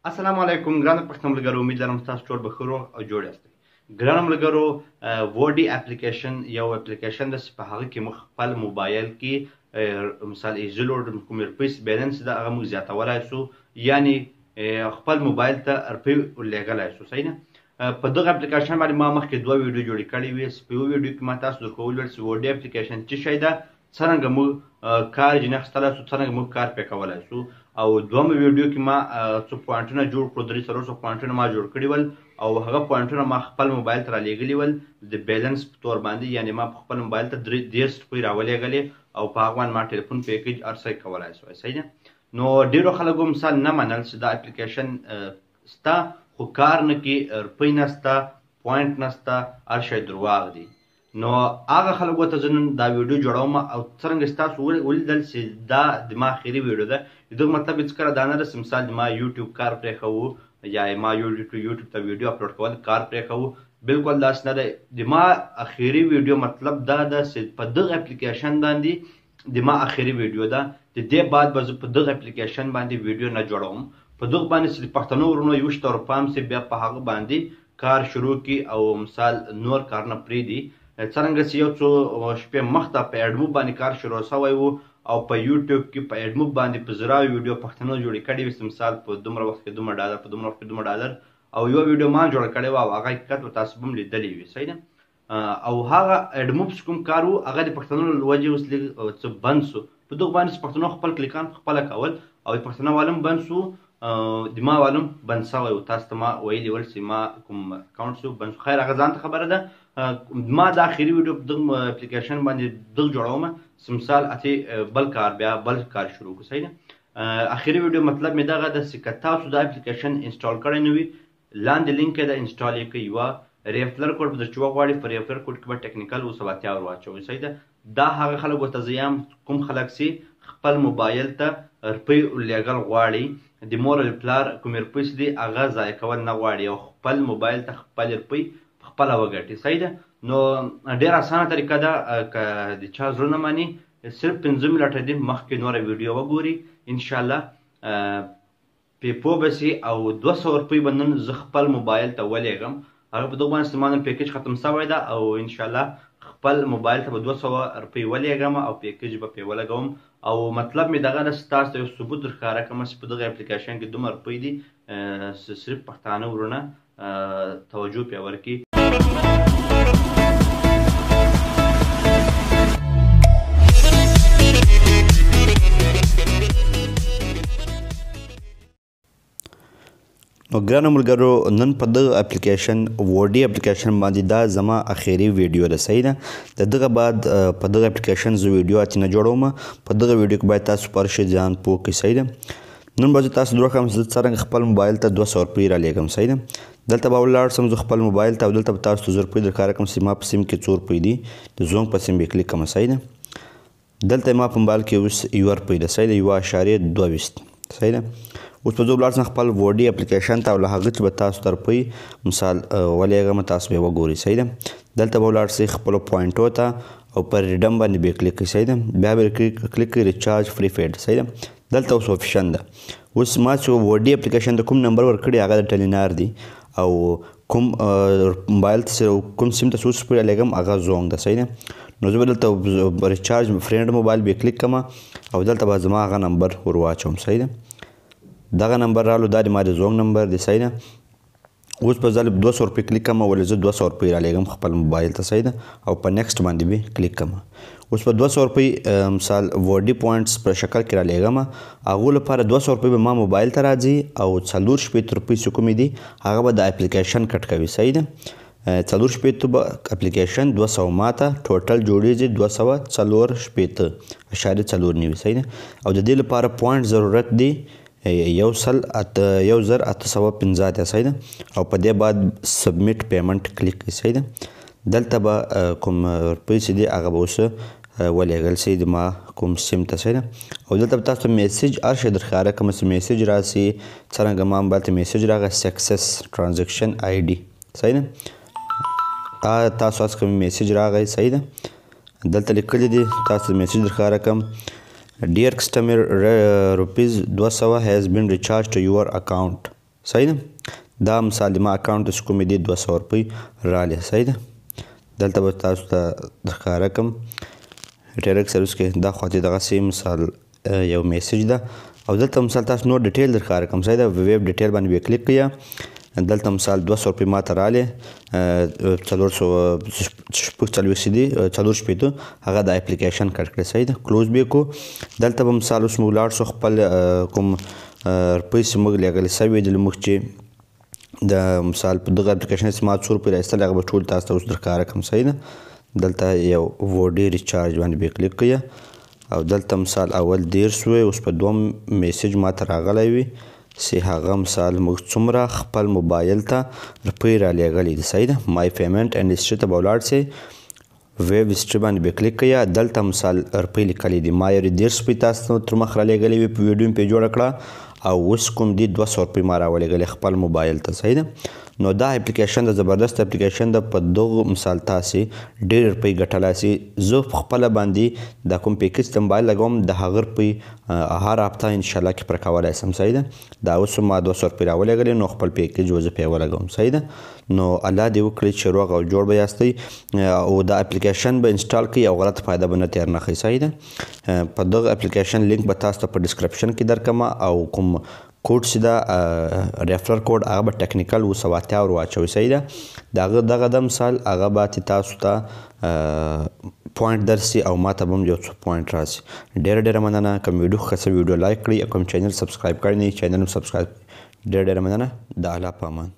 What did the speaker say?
السلام علیکم ګرانو پښتنو ملګرو، امید لرم تاسو ټول بخیر او جوړ یاست. ګرانو ملګرو، وودي اپلیکیشن یو اپلیکیشن ده چې په هغه کې موږ خپل موبایل کې مثال ایزلوډ کوم روپیس بیلنس ده هغه موږ زیاتولی سو، یعنی خپل موبایل ته روپۍ لیږلی سو. صحیح نه؟ په دغه اپلیکیشن باندې ما مخکې 2 ویډیو جوړې کړې وې. په یو ویډیو کې ما تاسو درته وویل چې وودي اپلیکیشن څه شی ده، څرنګه موږ کار جنې اخیستلی سو، څرنګه موږ کار پرې کولی سو. او دویمه ویډیو کې ما څو پوینټونه جوړ کړو، 300 پوینټونه ما جوړ کړي ول او هغه پوینټونه ما خپل موبایل ته رالیږلي ول د بیلنس په تور باندې، یعنی ما په خپل موبایل ته 30 روپۍ راولیږلې او په هغه باندې ما ټلیفون پیکیج هر څه کولی سوی. صحیح ده؟ نو ډېرو خلکو مثال نه منل چې دا اپلیکیشن ستا خو کار نه کوي، روپۍ نسته، پوینټ نسته، هر شی درواغ دی. نو هغه خلکو ته زه نن دا ویډیو جوړوم او څرنګه ستاسو ولیدل چې دا د ما اخري ویډیو ده. دغه مطلب هېڅکله دا نه ده چې مثال ما یوټیوب کار پرېښوو یا ما یوټیوب ته ویډیو اپلوډ کول کار پرېښوو، بالکل داسې نه دی. د ما اخري ویډیو مطلب دا ده چې په دغه اپلیکیشن باندې د ما اخري ویډیو ده. د دې بعد به زه په دغه اپلیکیشن باندې ویډیو نه جوړوم. په دغه باندې چې د پښتنو ورونو 20 روپۍ هم چې بیا په هغه باندې کار شروع کړي او مثال نور کارونه پرېږدي. څرنګه چې یو څو شپې مخته په اډموب باندې کار شروع شوی و او په یوټیوب کې په اډموب باندې په زراوي ویډیو پښتنو جوړې کړې وې، مثال په دومره وخت کې $2 په دومره وخت کې $2 او یو ویډیو ما جوړه کړې وه او هغه حقیقت به تاسو هم لیدلی وي. صحیح ده؟ او هغه اډموب چې کوم کار و هغه د پښتنو له وجې اوس لږ څه بند سو. په دغه باندې چې پښتنو خپل کلیکان خپله کول او د پښتنو والم بند سو، د ما والم بند سوی و. تاسو ته ما ویلي ول چې ما کوم اکاونټ سو بند سو. خیر هغه ځان ته خبره ده. ما دا اخري ویډیو په دغه اپلیکیشن باندې دغه جوړوم چې مثال اتې بل کار بیا بل کار شروع کړو. صحیح ده؟ اخري ویډیو مطلب مې دغه ده چې که تاسو دا اپلیکیشن انسټال کړی نه وي، لاندې لینک یې ده، انسټال یې کړئ. یوه ریفرل کوډ به درته وغواړي، په ریفرل کوډ کې به ټیکنیکل 270 ور واچوئ. صحیح ده؟ دا هغه خلک ورته زه یم کوم خلک چې خپل موبایل ته روپۍ لیږل غواړي، د مور او پلار کومې روپۍ چې دي هغه ضایع کول نه غواړي او خپل موبایل ته خپل روپۍ خپله وګټي. صحیح ده؟ نو ډېره اسانه طریقه ده. که د چا زړه نه مني، صرف 15 منټه دې مخکې نوره ویډیو وګوري، انشاءالله پې پوه به سي او 200 روپۍ به نن زه خپل موبایل ته ولیږم. هغه په دغه باندې زما نن پیکیج ختم سوی ده او انشاءالله خپل موبایل ته به 200 روپۍ ولیږم او پیکیج به پې ولګوم. او مطلب مې دغه ده چې تاسو ته یو ثبوت درښکاره کړم چې په دغه اپلیکیشن کې دومره روپۍ دي، صرف پښتانه ورونه توجه پرې ورکړي. نو ګرانو ملګرو، نن په دغه اپلیکیشن وودي اپلیکیشن باندې دا زما اخري ویډیو ده. صحیح ده؟ د دغه بعد په دغه اپلیکیشن زه ویډیو اتې نه جوړوم. په دغه ویډیو کې باید تاسو په هر شي ځان پوه کړئ. صحیح ده؟ نن به زه تاسو دروغ هم زه څرنګه خپل موبایل ته 200 روپۍ رالیږم. صحیح ده؟ دلته به ولاړ سم زه خپل موبایل ته او دلته به تاسو ته 1000 روپۍ درښکاره کړم چې ما په سیم کې 4 روپۍ دي، د زونګ په سیم به کلیک کړم. صحیح ده؟ دلته ما په موبایل کې اوس 1 روپۍ ده. صحیح ده؟ 1.22. صحیح ده؟ اوس به زه ولاړ سم خپل وودي اپلیکیشن ته او له هغه چې به تاسو ته روپۍ مثال ولیږم، تاسو به یې وګورئ. صحیح ده؟ دلته به ولاړ سئ خپلو پوینټو ته او پر ریډم باندې به یې کلیک کړئ. صحیح ده؟ بیا به کلیک کړئ ریچارج فری فیډ. صحیح ده؟ دلته اوس آپشن ده. اوس ما چې وودي اپلیکیشن ته کوم نمبر ورکړی هغه د ټلینار دی او کوم موبایل ته کوم سیم ته 100 روپۍ رالیږم هغه زونګ ده. صحیح ده؟ نو زه به دلته ریچارج فرینډ موبایل به کلیک کړم او دلته به زما هغه نمبر ور واچوم. صحیح ده؟ دغه نمبر رالو، دا د ما د زونګ نمبر دی. صحیح ده؟ اوس به زه 200 روپۍ کلیک کړم ولې زه 200 روپۍ رالیږم خپل موبایل ته. صحیح ده؟ او په نیکسټ باندې به کلیک کړم. اوس په 200 روپۍ مثال وودي پوینټس په شکل کې رالیږم. هغو لپاره 200 روپۍ به ما موبایل ته راځي او 4 روپۍ چې کومې دي هغه به د اپلیکیشن کټ کوي. صحیح ده؟ 4 به اپلیکیشن 200 ماته ټوټل جوړیږي 204.4. صحیح ده؟ او د دې لپاره پوینټ ضرورت دی 1,850. صحیح ده؟ او په دې بعد سبمیټ پیمنټ کلیک کړئ. صحیح ده؟ دلته به کوم روپۍ چې دي هغه به اوس ولیږل سي د ما کوم سیم ته. صحیح ده؟ او دلته به تاسو ته میسیج هر شی درښکاره کړم چې میسیج راسي، څرنګه ما موبایل ته میسیج راغی سکسس ټرانزیکشن آی ډي. صحیح ده؟ تاسو هڅه کوئ میسیج راغی. صحیح ده؟ دلته لیکلي دي، تاسو ته میسیج درښکاره کړم Dear customer, rupees 200 has been recharged to your account. صحیح ده. دا مثال د ما اکاونټ ته کومې دي 200 روپۍ راغلې. صحیح ده. دلته به تاسو ته ښکاره کړم ډایرکټ سروس کې دا خواته دغسې مثال یو میسج ده او دلته مثال تاسو نور ډیټیل در ښکاره کړم. صحیح ده. ویب ډیټیل باندې به کلیک کړئ. دلته مثال 200 روپۍ ماته راغلې 440 دي 4 هغه د اپلیکیشن کټ کړئ. صحیح ده. کلوز به کړو. دلته به مثال اوس موږ لاړ شو خپل کوم روپۍ چې موږ لېږلې سوي دي موږ چې د مثال په دغه اپلیکیشن چې ما 100 روپۍ راایستل هغه به ټول تاسو ته اوس در ښکاره کړم. صحیح ده. دلته یو وډي ریچارج باندې به کلیک کړئ او دلته مثال اول 10 شوی اوس په دوم میسج ماته راغلی وي چې هغه مثال موږ څومره خپل موبایل ته روپۍ رالیږلې دي. صحیح ده. مای پیمنټ اینډ هسټري ته به ولاړ شئ. ویب هسټري باندې به کلیک کړئ. دلته مثال روپۍ لیکلې دي. ما یې 10 روپۍ تاسو ته تر مخ رالیږلې وي په ویډیو مې پرې جوړه کړه او اوس کوم دي 200 روپۍ ما راولېږلې خپل موبایل ته. صحیح ده. نو دا اپلیکیشن د زبردست اپلیکیشن ده. په دغه مثال تاسې ډېر روپۍ ګټلی سئ. زه په خپله باندې دا کوم پیکج د موبایل لګوم د هغه روپۍ هر هفته انشاءالله کې پر کولی سم. صحیح ده. دا اوس ما 200 روپۍ راولېږلې نو خپل پیکج به زه پرې ولګوم. صحیح ده. نو الله دې وکړي چې روغ او جوړ به یاستئ او دا اپلیکیشن به انسټال کړئ او غلط فایده به نه تېر نه کړئ. صحیح ده. په دغه اپلیکیشن لینک به تاسو ته په ډسکرپشن کې درکړم او کوم کوډ چې دا ریفرل کوډ هغه به ټیکنیکل 280 ور واچوئ. صحیح ده. دغه د مثال هغه به تاسو ته پوینټ درسي او ماته به هم یو څو پوینټ راسي. ډېره مننه. کوم ویډیو ښه څه ویډیو لایک کړئ او کوم چینل سبسکرایب کړی نه وي چینل هم سبسکرایب. ډېره مننه. د الله په امان.